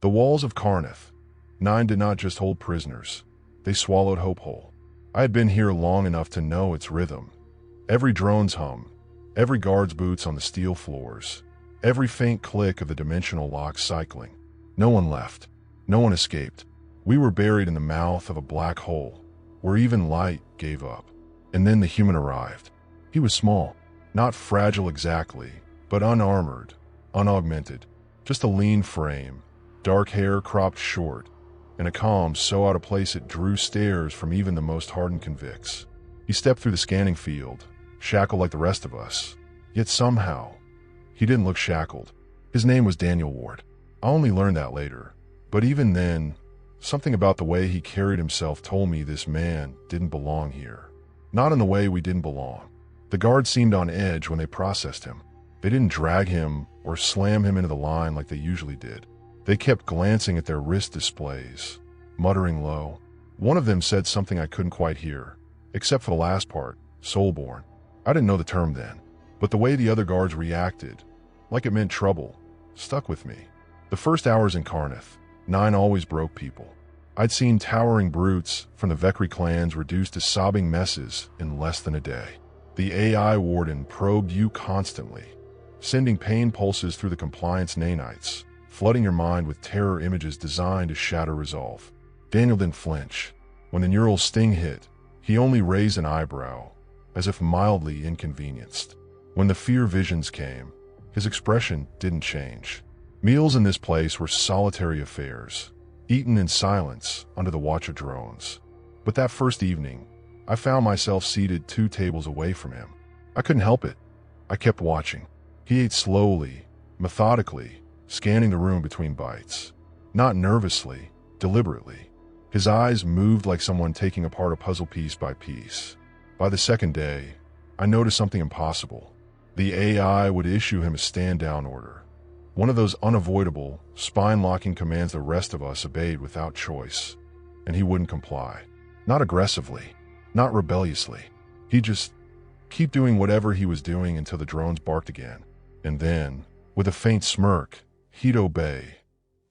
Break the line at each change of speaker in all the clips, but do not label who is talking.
The walls of Carneth 9 did not just hold prisoners, they swallowed hope whole. I had been here long enough to know its rhythm. Every drone's hum, every guard's boots on the steel floors, every faint click of the dimensional lock cycling. No one left. No one escaped. We were buried in the mouth of a black hole, where even light gave up. And then the human arrived. He was small, not fragile exactly, but unarmored, unaugmented. Just a lean frame, dark hair cropped short, and a calm so out of place it drew stares from even the most hardened convicts. He stepped through the scanning field, shackled like the rest of us. Yet somehow, he didn't look shackled. His name was Daniel Ward. I only learned that later. But even then, something about the way he carried himself told me this man didn't belong here. Not in the way we didn't belong. The guards seemed on edge when they processed him. They didn't drag him or slam him into the line like they usually did. They kept glancing at their wrist displays, muttering low. One of them said something I couldn't quite hear, except for the last part, soulborn. I didn't know the term then, but the way the other guards reacted, like it meant trouble, stuck with me. The first hours in Carneth 9 always broke people. I'd seen towering brutes from the Vekri clans reduced to sobbing messes in less than a day. The AI warden probed you constantly, sending pain pulses through the compliance nanites, flooding your mind with terror images designed to shatter resolve. Daniel didn't flinch. When the neural sting hit, he only raised an eyebrow, as if mildly inconvenienced. When the fear visions came, his expression didn't change. Meals in this place were solitary affairs, eaten in silence under the watch of drones. But that first evening, I found myself seated 2 tables away from him. I couldn't help it. I kept watching. He ate slowly, methodically, scanning the room between bites. Not nervously, deliberately. His eyes moved like someone taking apart a puzzle piece by piece. By the second day, I noticed something impossible. The AI would issue him a stand-down order. One of those unavoidable, spine-locking commands the rest of us obeyed without choice. And he wouldn't comply. Not aggressively, not rebelliously. He'd just keep doing whatever he was doing until the drones barked again. And then, with a faint smirk, he'd obey,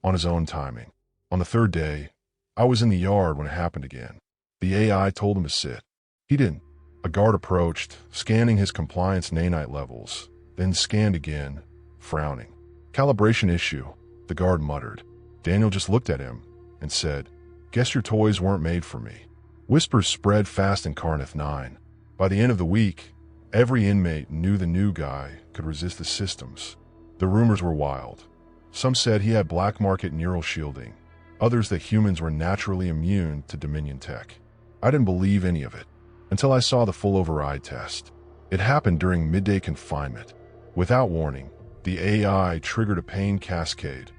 on his own timing. On the 3rd day, I was in the yard when it happened again. The AI told him to sit. He didn't. A guard approached, scanning his compliance nanite levels, then scanned again, frowning. Calibration issue, the guard muttered. Daniel just looked at him and said, "Guess your toys weren't made for me." Whispers spread fast in Carneth 9. By the end of the week, every inmate knew the new guy could resist the systems. The rumors were wild. Some said he had black market neural shielding, others that humans were naturally immune to Dominion tech. I didn't believe any of it, until I saw the full override test. It happened during midday confinement. Without warning, the AI triggered a pain cascade.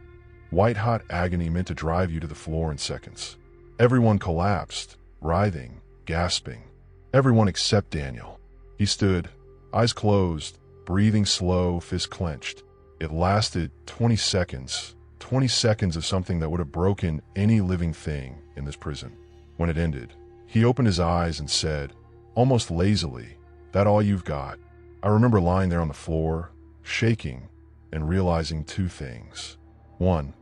White-hot agony meant to drive you to the floor in seconds. Everyone collapsed, writhing, gasping. Everyone except Daniel. He stood, eyes closed, breathing slow, fists clenched. It lasted 20 seconds. 20 seconds of something that would have broken any living thing in this prison. When it ended, he opened his eyes and said, almost lazily, "That all you've got?" I remember lying there on the floor, shaking, and realizing 2 things. 1,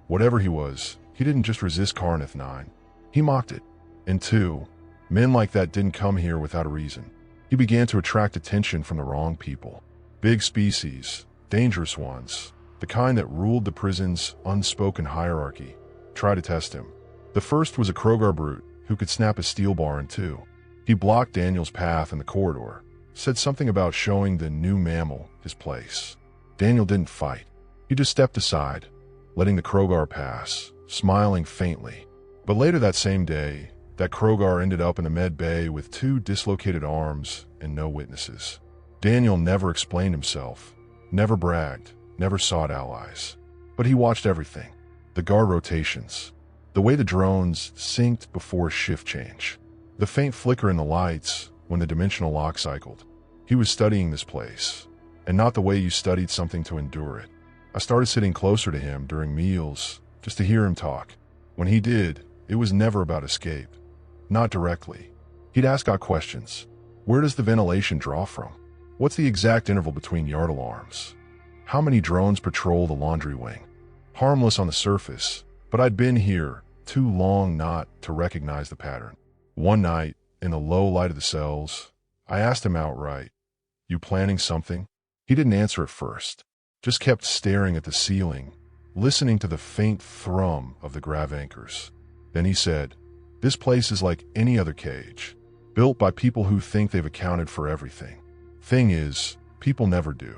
whatever he was, he didn't just resist Carneth 9. He mocked it. And 2, men like that didn't come here without a reason. He began to attract attention from the wrong people. Big species, dangerous ones, the kind that ruled the prison's unspoken hierarchy, tried to test him. The first was a Krogar brute who could snap a steel bar in 2. He blocked Daniel's path in the corridor, said something about showing the new mammal his place. Daniel didn't fight. He just stepped aside, letting the Krogar pass, smiling faintly. But later that same day, that Krogar ended up in the med bay with 2 dislocated arms and no witnesses. Daniel never explained himself, never bragged, never sought allies. But he watched everything. The guard rotations, the way the drones synced before a shift change, the faint flicker in the lights when the dimensional lock cycled. He was studying this place, and not the way you studied something to endure it. I started sitting closer to him during meals just to hear him talk. When he did, it was never about escape. Not directly. He'd ask out questions. Where does the ventilation draw from? What's the exact interval between yard alarms? How many drones patrol the laundry wing? harmless on the surface, but I'd been here too long not to recognize the pattern. One night, in the low light of the cells, I asked him outright, "You planning something?" He didn't answer at first, just kept staring at the ceiling, listening to the faint thrum of the grav anchors. Then he said, "This place is like any other cage, built by people who think they've accounted for everything. Thing is, people never do."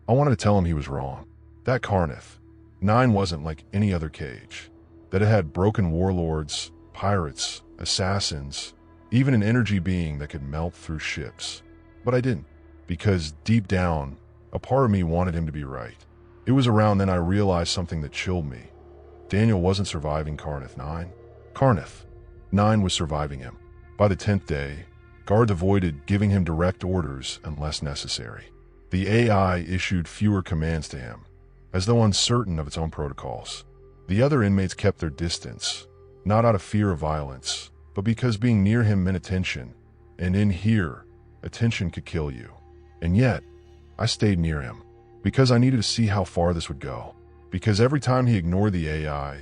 I wanted to tell him he was wrong. That Carnith 9 wasn't like any other cage, that it had broken warlords, pirates, assassins, even an energy being that could melt through ships. But I didn't, because deep down, a part of me wanted him to be right. It was around then I realized something that chilled me. Daniel wasn't surviving Carnith 9. Carnith 9 was surviving him. By the 10th day, guards avoided giving him direct orders unless necessary. The AI issued fewer commands to him, as though uncertain of its own protocols. The other inmates kept their distance, not out of fear of violence, but because being near him meant attention, and in here, attention could kill you. And yet, I stayed near him, because I needed to see how far this would go. Because every time he ignored the AI,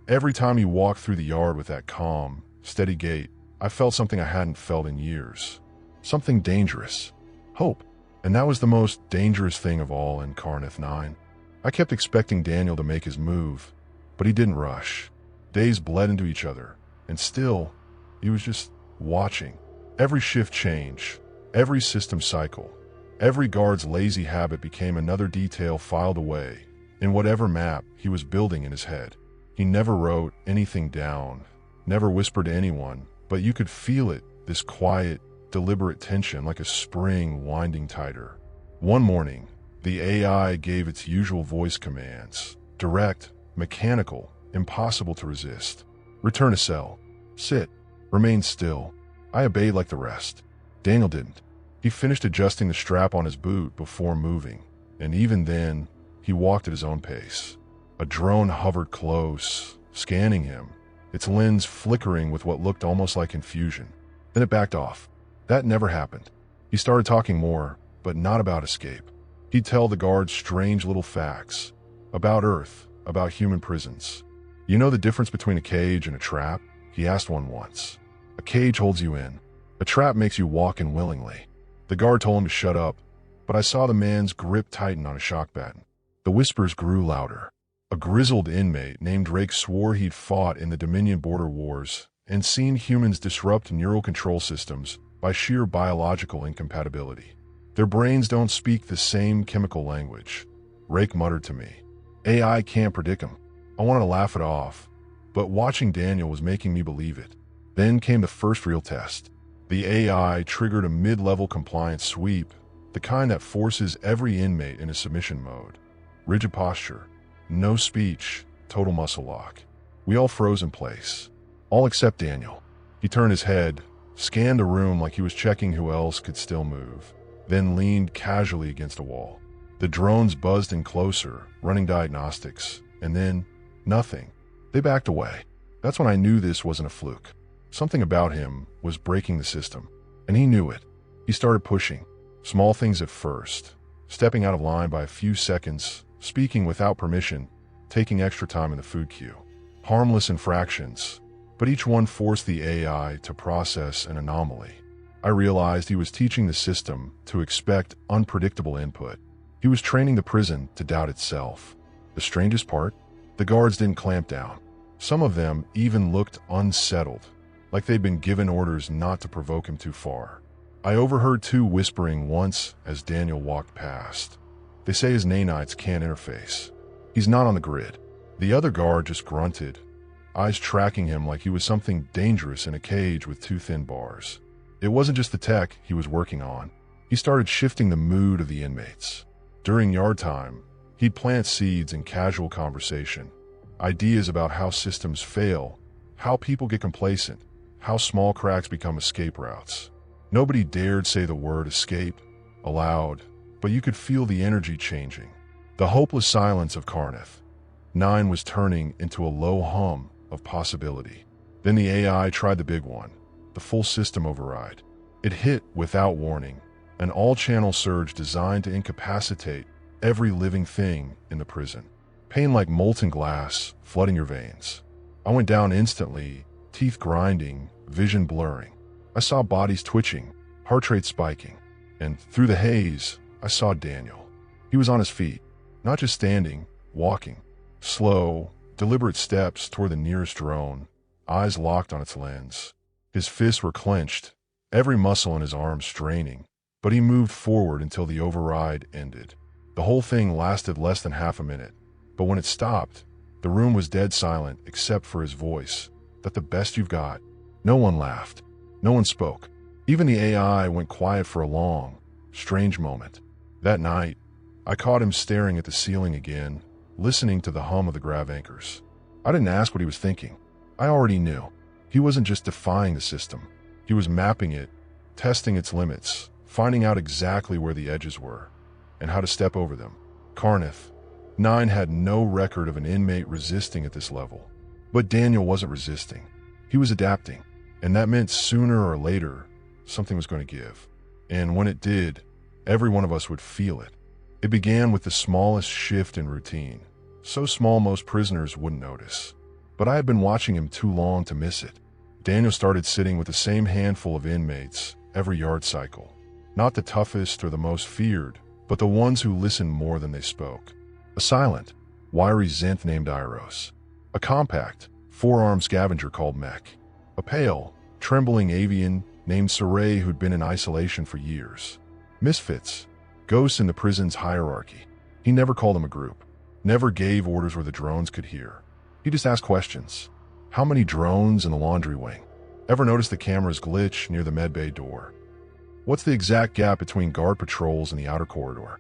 every time he walked through the yard with that calm, steady gait, I felt something I hadn't felt in years. Something dangerous. Hope. And that was the most dangerous thing of all in Carnith 9. I kept expecting Daniel to make his move, but he didn't rush. Days bled into each other, and still, he was just watching. Every shift change, every system cycle, every guard's lazy habit became another detail filed away in whatever map he was building in his head. He never wrote anything down, never whispered to anyone, but you could feel it, this quiet, deliberate tension like a spring winding tighter. One morning, the AI gave its usual voice commands, direct, mechanical, impossible to resist. Return to cell. Sit. Remain still. I obeyed like the rest. Daniel didn't. He finished adjusting the strap on his boot before moving, and even then, he walked at his own pace. A drone hovered close, scanning him, its lens flickering with what looked almost like confusion. Then it backed off. That never happened. He started talking more, but not about escape. He'd tell the guards strange little facts. About Earth, about human prisons. "You know the difference between a cage and a trap?" he asked one once. "A cage holds you in. A trap makes you walk in willingly." The guard told him to shut up, but I saw the man's grip tighten on a shock baton. The whispers grew louder. A grizzled inmate named Drake swore he'd fought in the Dominion border wars and seen humans disrupt neural control systems by sheer biological incompatibility. "Their brains don't speak the same chemical language," Rake muttered to me. "AI can't predict them." I wanted to laugh it off, but watching Daniel was making me believe it. Then came the first real test. The AI triggered a mid-level compliance sweep, the kind that forces every inmate into submission mode. Rigid posture, no speech, total muscle lock. We all froze in place. All except Daniel. He turned his head, scanned the room like he was checking who else could still move, then leaned casually against a wall. The drones buzzed in closer, running diagnostics, and then nothing. They backed away. That's when I knew this wasn't a fluke. Something about him was breaking the system, and he knew it. He started pushing. Small things at first, stepping out of line by a few seconds, speaking without permission, taking extra time in the food queue. Harmless infractions, but each one forced the AI to process an anomaly. I realized he was teaching the system to expect unpredictable input. He was training the prison to doubt itself. The strangest part? The guards didn't clamp down. Some of them even looked unsettled, like they'd been given orders not to provoke him too far. I overheard two whispering once as Daniel walked past. "They say his nanites can't interface. He's not on the grid." The other guard just grunted, eyes tracking him like he was something dangerous in a cage with two thin bars. It wasn't just the tech he was working on. He started shifting the mood of the inmates. During yard time, he'd plant seeds in casual conversation. Ideas about how systems fail, how people get complacent, how small cracks become escape routes. Nobody dared say the word escape aloud, but you could feel the energy changing. The hopeless silence of Carnith 9 was turning into a low hum of possibility. Then the AI tried the big one, the full system override. It hit without warning, an all-channel surge designed to incapacitate every living thing in the prison. pain like molten glass flooding your veins. I went down instantly, teeth grinding, vision blurring. I saw bodies twitching, heart rate spiking, and through the haze, I saw Daniel. He was on his feet, not just standing, walking. Slow, deliberate steps toward the nearest drone, eyes locked on its lens. His fists were clenched, every muscle in his arm straining, but he moved forward until the override ended. The whole thing lasted less than half a minute, but when it stopped, the room was dead silent except for his voice. "That the best you've got?" No one laughed. No one spoke. Even the AI went quiet for a long, strange moment. That night, I caught him staring at the ceiling again, listening to the hum of the grav anchors. I didn't ask what he was thinking. I already knew. He wasn't just defying the system. He was mapping it, testing its limits, finding out exactly where the edges were, and how to step over them. Carneth 9 had no record of an inmate resisting at this level. But Daniel wasn't resisting. He was adapting, and that meant sooner or later, something was going to give. And when it did, every one of us would feel it. It began with the smallest shift in routine, so small most prisoners wouldn't notice. But I had been watching him too long to miss it. Daniel started sitting with the same handful of inmates every yard cycle. Not the toughest or the most feared, but the ones who listened more than they spoke. A silent, wiry synth named Iros. A compact, four-armed scavenger called Mech. A pale, trembling avian named Storie who'd been in isolation for years. Misfits, ghosts in the prison's hierarchy. He never called them a group, never gave orders where the drones could hear. He just asked questions. How many drones in the laundry wing? Ever notice the cameras glitch near the medbay door? What's the exact gap between guard patrols and the outer corridor?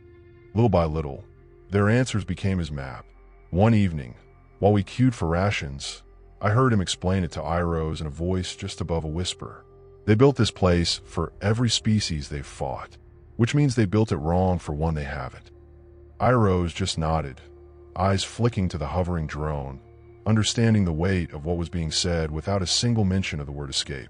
Little by little, their answers became his map. One evening, while we queued for rations, I heard him explain it to Iros in a voice just above a whisper. They built this place for every species they've fought, which means they built it wrong for one they haven't. Iros just nodded, eyes flicking to the hovering drone, understanding the weight of what was being said without a single mention of the word escape.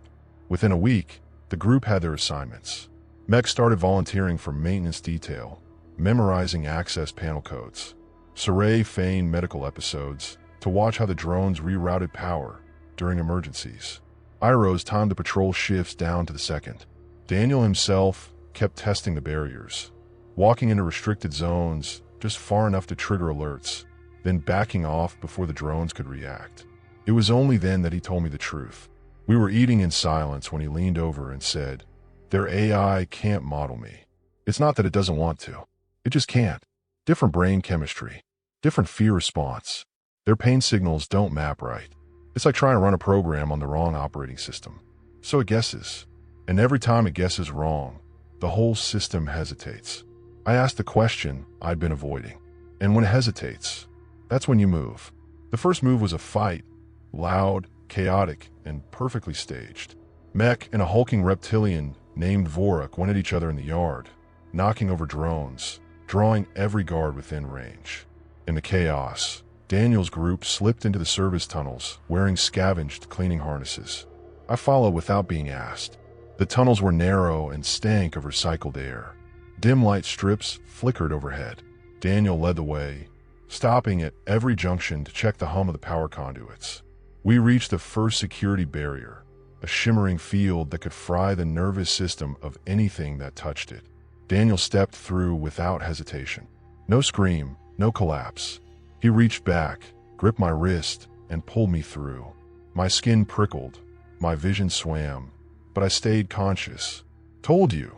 Within a week, the group had their assignments. Mech started volunteering for maintenance detail, memorizing access panel codes. Storie feigned medical episodes to watch how the drones rerouted power during emergencies. Iros timed the patrol shifts down to the second. Daniel himself kept testing the barriers, walking into restricted zones just far enough to trigger alerts, then backing off before the drones could react. It was only then that he told me the truth. We were eating in silence when he leaned over and said, "Their AI can't model me. It's not that it doesn't want to. It just can't. Different brain chemistry, different fear response. Their pain signals don't map right. It's like trying to run a program on the wrong operating system. So it guesses. And every time it guesses wrong, the whole system hesitates." I asked the question I'd been avoiding. And when it hesitates, that's when you move. The first move was a fight, loud, chaotic, and perfectly staged. Mech and a hulking reptilian named Vorak went at each other in the yard, knocking over drones, drawing every guard within range. In the chaos, Daniel's group slipped into the service tunnels, wearing scavenged cleaning harnesses. I followed without being asked. The tunnels were narrow and stank of recycled air. Dim light strips flickered overhead. Daniel led the way, stopping at every junction to check the hum of the power conduits. We reached the first security barrier, a shimmering field that could fry the nervous system of anything that touched it. Daniel stepped through without hesitation. No scream, no collapse. He reached back, gripped my wrist, and pulled me through. My skin prickled, my vision swam, but I stayed conscious. "Told you,"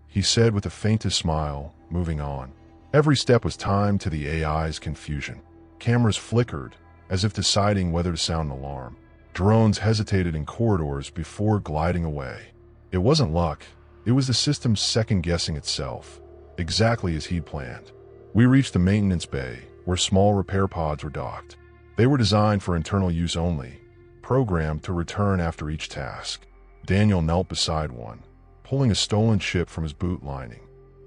he said with the faintest smile, moving on. Every step was timed to the AI's confusion. Cameras flickered, as if deciding whether to sound an alarm. Drones hesitated in corridors before gliding away. It wasn't luck. It was the system second-guessing itself, exactly as he'd planned. We reached the maintenance bay, where small repair pods were docked. They were designed for internal use only, programmed to return after each task. Daniel knelt beside one, pulling a stolen chip from his boot lining.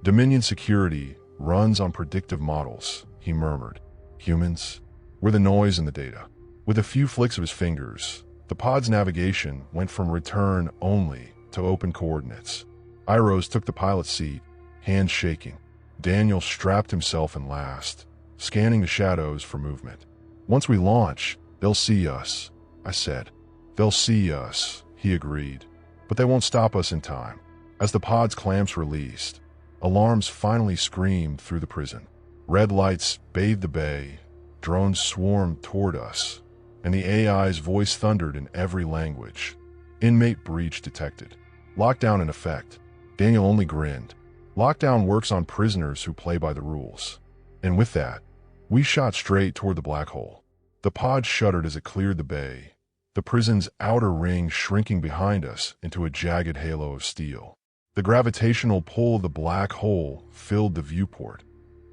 "Dominion security runs on predictive models," he murmured. "Humans? We're the noise in the data." With a few flicks of his fingers, the pod's navigation went from return only to open coordinates. Iros took the pilot's seat, hands shaking. Daniel strapped himself in last, scanning the shadows for movement. "Once we launch, they'll see us," I said. "They'll see us," he agreed. "But they won't stop us in time." As the pod's clamps released, alarms finally screamed through the prison. Red lights bathed the bay, drones swarmed toward us, and the AI's voice thundered in every language. "Inmate breach detected. Lockdown in effect." Daniel only grinned. "Lockdown works on prisoners who play by the rules." And with that, we shot straight toward the black hole. The pod shuddered as it cleared the bay, the prison's outer ring shrinking behind us into a jagged halo of steel. The gravitational pull of the black hole filled the viewport,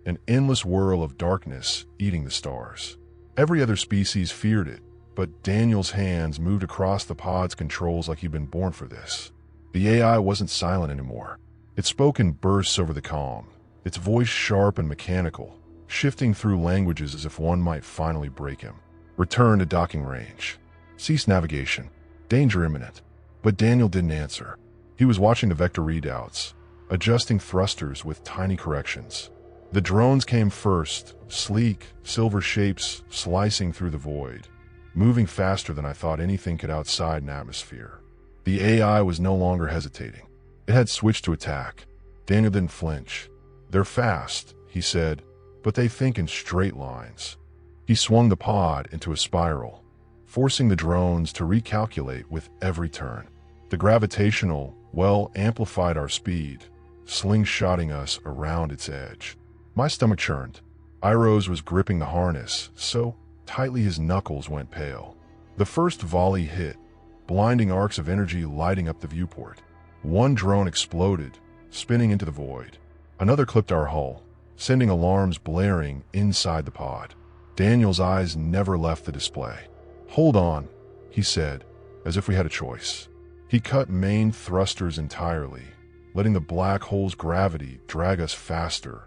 an endless whirl of darkness eating the stars. Every other species feared it, but Daniel's hands moved across the pod's controls like he'd been born for this. The AI wasn't silent anymore. It spoke in bursts over the comm, its voice sharp and mechanical, shifting through languages as if one might finally break him. "Return to docking range. Cease navigation. Danger imminent." But Daniel didn't answer. He was watching the vector readouts, adjusting thrusters with tiny corrections. The drones came first, sleek, silver shapes slicing through the void, moving faster than I thought anything could outside an atmosphere. The AI was no longer hesitating. It had switched to attack. Daniel didn't flinch. "They're fast," he said, "but they think in straight lines." He swung the pod into a spiral, forcing the drones to recalculate with every turn. The gravitational well amplified our speed, slingshotting us around its edge. My stomach churned. Iroh's was gripping the harness so tightly his knuckles went pale. The first volley hit, blinding arcs of energy lighting up the viewport. One drone exploded, spinning into the void. Another clipped our hull, sending alarms blaring inside the pod. Daniel's eyes never left the display. "Hold on," he said, as if we had a choice. He cut main thrusters entirely, letting the black hole's gravity drag us faster,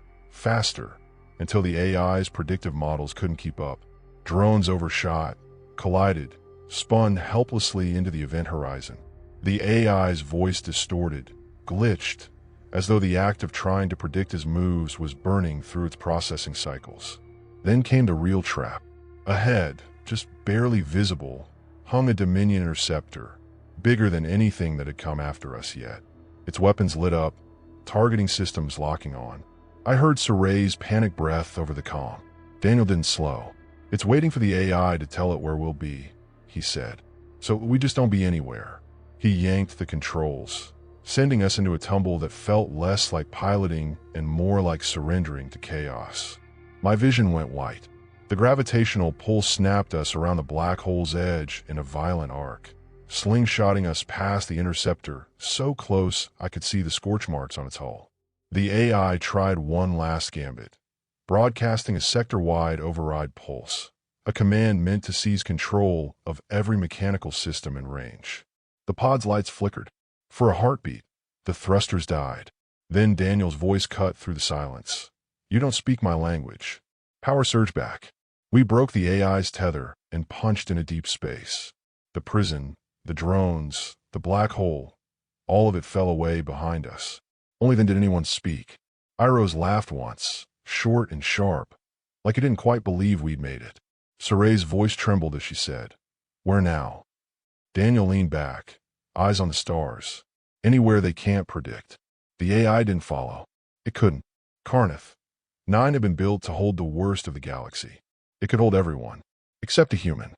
until the AI's predictive models couldn't keep up. Drones overshot, collided, spun helplessly into the event horizon. The AI's voice distorted, glitched, as though the act of trying to predict his moves was burning through its processing cycles. Then came the real trap. Ahead, just barely visible, hung a Dominion interceptor, bigger than anything that had come after us yet. Its weapons lit up, targeting systems locking on. I heard Soray's panic breath over the comm. Daniel didn't slow. "It's waiting for the AI to tell it where we'll be," he said. "So we just don't be anywhere." He yanked the controls, sending us into a tumble that felt less like piloting and more like surrendering to chaos. My vision went white. The gravitational pull snapped us around the black hole's edge in a violent arc, slingshotting us past the interceptor so close I could see the scorch marks on its hull. The AI tried one last gambit, broadcasting a sector-wide override pulse, a command meant to seize control of every mechanical system in range. The pod's lights flickered. For a heartbeat, the thrusters died. Then Daniel's voice cut through the silence. "You don't speak my language." Power surged back. We broke the AI's tether and punched into deep space. The prison, the drones, the black hole, all of it fell away behind us. Only then did anyone speak. Iroh's laughed once, short and sharp, like he didn't quite believe we'd made it. Soray's voice trembled as she said, "Where now?" Daniel leaned back, eyes on the stars. "Anywhere they can't predict." The AI didn't follow. It couldn't. Karnath. 9 had been built to hold the worst of the galaxy. It could hold everyone, except a human.